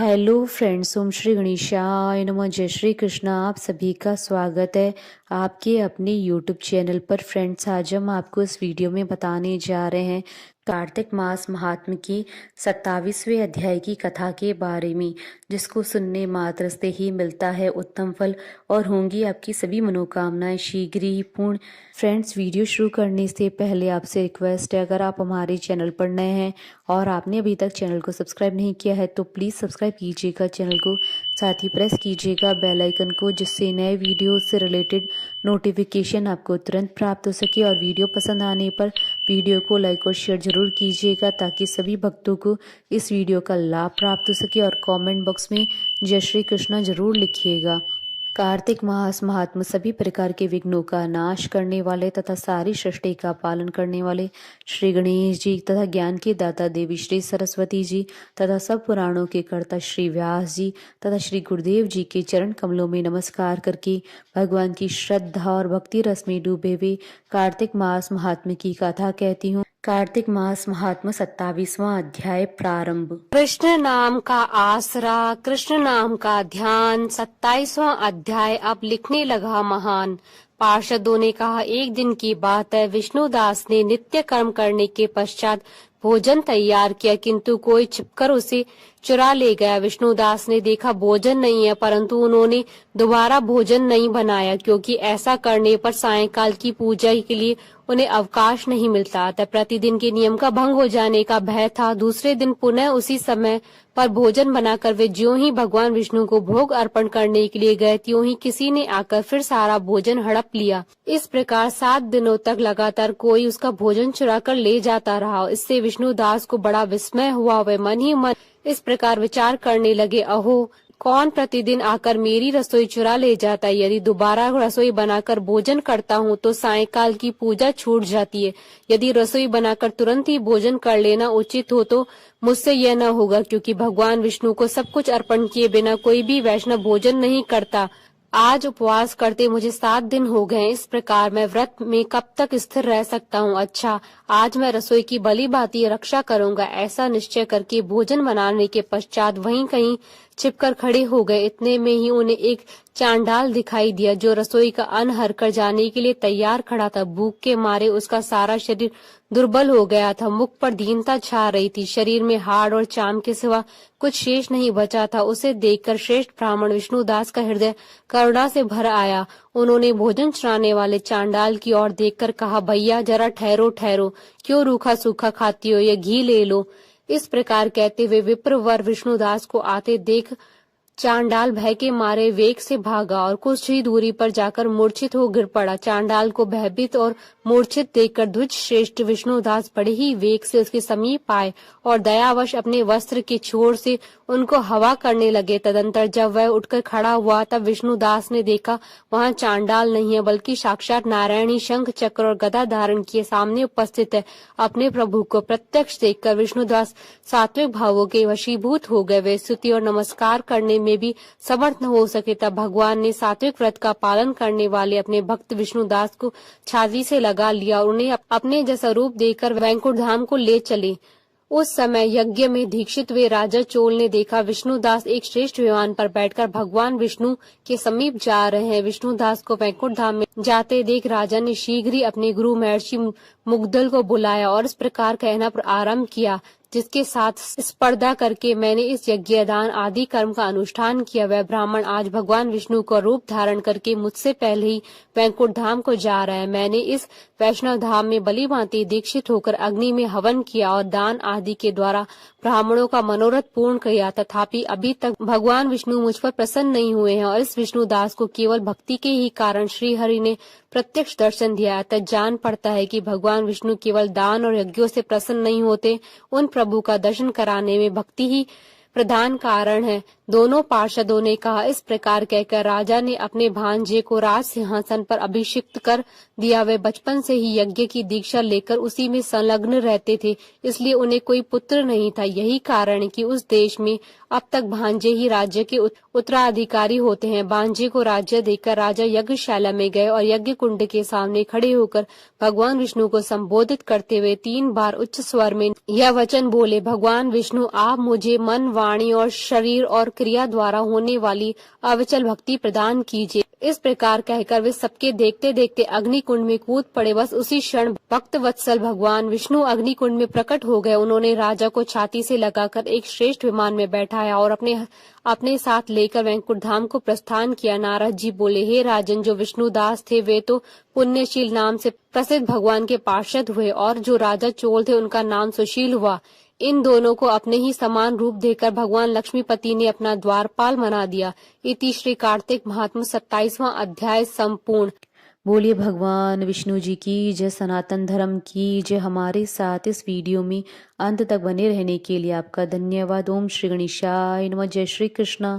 Hello friends, ओम श्री गणेशाय नमः। जय श्री कृष्ण। आप सभी का स्वागत है आपके अपने यूट्यूब चैनल पर। फ्रेंड्स, आज हम आपको इस वीडियो में बताने जा रहे हैं कार्तिक मास महात्म्य की 27वें अध्याय की कथा के बारे में, जिसको सुनने मात्र से ही मिलता है उत्तम फल और होंगी आपकी सभी मनोकामनाएं शीघ्र ही पूर्ण। फ्रेंड्स, वीडियो शुरू करने से पहले आपसे रिक्वेस्ट है, अगर आप हमारे चैनल पर नए हैं और आपने अभी तक चैनल को सब्सक्राइब नहीं किया है तो प्लीज़ सब्सक्राइब कीजिएगा चैनल को, साथ ही प्रेस कीजिएगा बेल आइकन को, जिससे नए वीडियो से रिलेटेड नोटिफिकेशन आपको तुरंत प्राप्त हो सके। और वीडियो पसंद आने पर वीडियो को लाइक और शेयर जरूर कीजिएगा, ताकि सभी भक्तों को इस वीडियो का लाभ प्राप्त हो सके। और कमेंट बॉक्स में जय श्री कृष्णा जरूर लिखिएगा। कार्तिक मास महात्मा सभी प्रकार के विघ्नों का नाश करने वाले तथा सारी सृष्टि का पालन करने वाले श्री गणेश जी तथा ज्ञान के दाता देवी श्री सरस्वती जी तथा सब पुराणों के कर्ता श्री व्यास जी तथा श्री गुरुदेव जी के चरण कमलों में नमस्कार करके भगवान की श्रद्धा और भक्ति रस में डूबे हुए कार्तिक मास महात्मा की कथा कहती हूँ। कार्तिक मास महात्मा 27वां अध्याय प्रारंभ। कृष्ण नाम का आसरा, कृष्ण नाम का ध्यान। 27वां अध्याय अब लिखने लगा महान। पार्षदों ने कहा, एक दिन की बात है, विष्णुदास ने नित्य कर्म करने के पश्चात भोजन तैयार किया, किंतु कोई छिपकर उसे चुरा ले गया। विष्णुदास ने देखा भोजन नहीं है, परंतु उन्होंने दोबारा भोजन नहीं बनाया, क्योंकि ऐसा करने पर सायंकाल की पूजा के लिए उन्हें अवकाश नहीं मिलता। अतः प्रतिदिन के नियम का भंग हो जाने का भय था। दूसरे दिन पुनः उसी समय पर भोजन बनाकर वे ज्यों ही भगवान विष्णु को भोग अर्पण करने के लिए गए, त्यों ही किसी ने आकर फिर सारा भोजन हड़प लिया। इस प्रकार 7 दिनों तक लगातार कोई उसका भोजन चुरा कर ले जाता रहा। इससे विष्णुदास को बड़ा विस्मय हुआ। वे मन ही मन इस प्रकार विचार करने लगे, अहो, कौन प्रतिदिन आकर मेरी रसोई चुरा ले जाता है। यदि दोबारा रसोई बनाकर भोजन करता हूँ तो सायंकाल की पूजा छूट जाती है। यदि रसोई बनाकर तुरंत ही भोजन कर लेना उचित हो तो मुझसे यह न होगा, क्योंकि भगवान विष्णु को सब कुछ अर्पण किए बिना कोई भी वैष्णव भोजन नहीं करता। आज उपवास करते मुझे 7 दिन हो गए। इस प्रकार मैं व्रत में कब तक स्थिर रह सकता हूँ। अच्छा, आज मैं रसोई की भली भांति रक्षा करूंगा। ऐसा निश्चय करके भोजन बनाने के पश्चात वहीं कहीं छिपकर खड़े हो गए। इतने में ही उन्हें एक चांडाल दिखाई दिया, जो रसोई का अन्न हर कर जाने के लिए तैयार खड़ा था। भूख के मारे उसका सारा शरीर दुर्बल हो गया था। मुख पर दीनता छा रही थी। शरीर में हाड़ और चाम के सिवा कुछ शेष नहीं बचा था। उसे देखकर श्रेष्ठ ब्राह्मण विष्णुदास का हृदय करुणा से भर आया। उन्होंने भोजन चुराने वाले चांडाल की ओर देखकर कहा, भैया जरा ठहरो ठहरो, क्यों रूखा सूखा खाती हो, ये घी ले लो। इस प्रकार कहते हुए विप्रवर विष्णुदास को आते देख चांडाल भय के मारे वेग से भागा और कुछ ही दूरी पर जाकर मूर्छित हो गिर पड़ा। चांडाल को भयभीत और मूर्छित देखकर द्विज श्रेष्ठ विष्णुदास बड़े ही वेग से उसके समीप आए और दयावश अपने वस्त्र के छोर से उनको हवा करने लगे। तदंतर जब वह उठकर खड़ा हुआ तब विष्णुदास ने देखा वहां चांडाल नहीं है, बल्कि साक्षात नारायणी शंख चक्र और गदा धारण किए सामने उपस्थित है। अपने प्रभु को प्रत्यक्ष देखकर विष्णुदास सात्विक भावों के वशीभूत हो गए। वे स्तुति और नमस्कार करने में भी समर्थ न हो सके, तब भगवान ने सात्विक व्रत का पालन करने वाले अपने भक्त विष्णुदास को छाती से लगा लिया और उन्हें अपने जैसा रूप देकर वैकुंठ धाम को ले चले। उस समय यज्ञ में दीक्षित हुए राजा चोल ने देखा विष्णुदास एक श्रेष्ठ विमान पर बैठकर भगवान विष्णु के समीप जा रहे हैं। विष्णुदास को वैकुंठ धाम में जाते देख राजा ने शीघ्र ही अपने गुरु महर्षि मुग्धल को बुलाया और इस प्रकार कहना आरंभ किया, जिसके साथ स्पर्धा करके मैंने इस यज्ञ दान आदि कर्म का अनुष्ठान किया। वह ब्राह्मण आज भगवान विष्णु को रूप धारण करके मुझसे पहले ही वैकुंठ धाम को जा रहा है। मैंने इस वैष्णव धाम में बलि भांति दीक्षित होकर अग्नि में हवन किया और दान आदि के द्वारा ब्राह्मणों का मनोरथ पूर्ण किया, तथापि अभी तक भगवान विष्णु मुझ पर प्रसन्न नहीं हुए हैं। और इस विष्णुदास को केवल भक्ति के ही कारण श्री हरि ने प्रत्यक्ष दर्शन दिया। तब जान पड़ता है कि भगवान विष्णु केवल दान और यज्ञों से प्रसन्न नहीं होते, उन प्रभु का दर्शन कराने में भक्ति ही प्रधान कारण है। दोनों पार्षदों ने कहा। इस प्रकार कहकर राजा ने अपने भांजे को राज सिंहासन पर अभिषिक्त कर दिया। वे बचपन से ही यज्ञ की दीक्षा लेकर उसी में संलग्न रहते थे, इसलिए उन्हें कोई पुत्र नहीं था। यही कारण है कि उस देश में अब तक भांजे ही राज्य के उत्तराधिकारी होते हैं। भांजे को राज्य देकर राजा यज्ञशाला में गए और यज्ञ कुंड के सामने खड़े होकर भगवान विष्णु को संबोधित करते हुए 3 बार उच्च स्वर में यह वचन बोले, भगवान विष्णु, आप मुझे मन, वाणी और शरीर और क्रिया द्वारा होने वाली अविचल भक्ति प्रदान कीजिए। इस प्रकार कहकर वे सबके देखते देखते अग्नि कुंड में कूद पड़े। बस उसी क्षण भक्त वत्सल भगवान विष्णु अग्नि कुंड में प्रकट हो गए। उन्होंने राजा को छाती से लगाकर एक श्रेष्ठ विमान में बैठाया और अपने साथ लेकर वैकुंठ धाम को प्रस्थान किया। नारद जी बोले, हे राजन, जो विष्णुदास थे वे तो पुण्यशील नाम से प्रसिद्ध भगवान के पार्षद हुए और जो राजा चोल थे उनका नाम सुशील हुआ। इन दोनों को अपने ही समान रूप देकर भगवान लक्ष्मीपति ने अपना द्वारपाल बना दिया। इति श्री कार्तिक महात्म्य 27वां अध्याय संपूर्ण। बोलिए भगवान विष्णु जी की जय, सनातन धर्म की जय। हमारे साथ इस वीडियो में अंत तक बने रहने के लिए आपका धन्यवाद। ओम श्री गणेशाय नमः। जय श्री कृष्णा।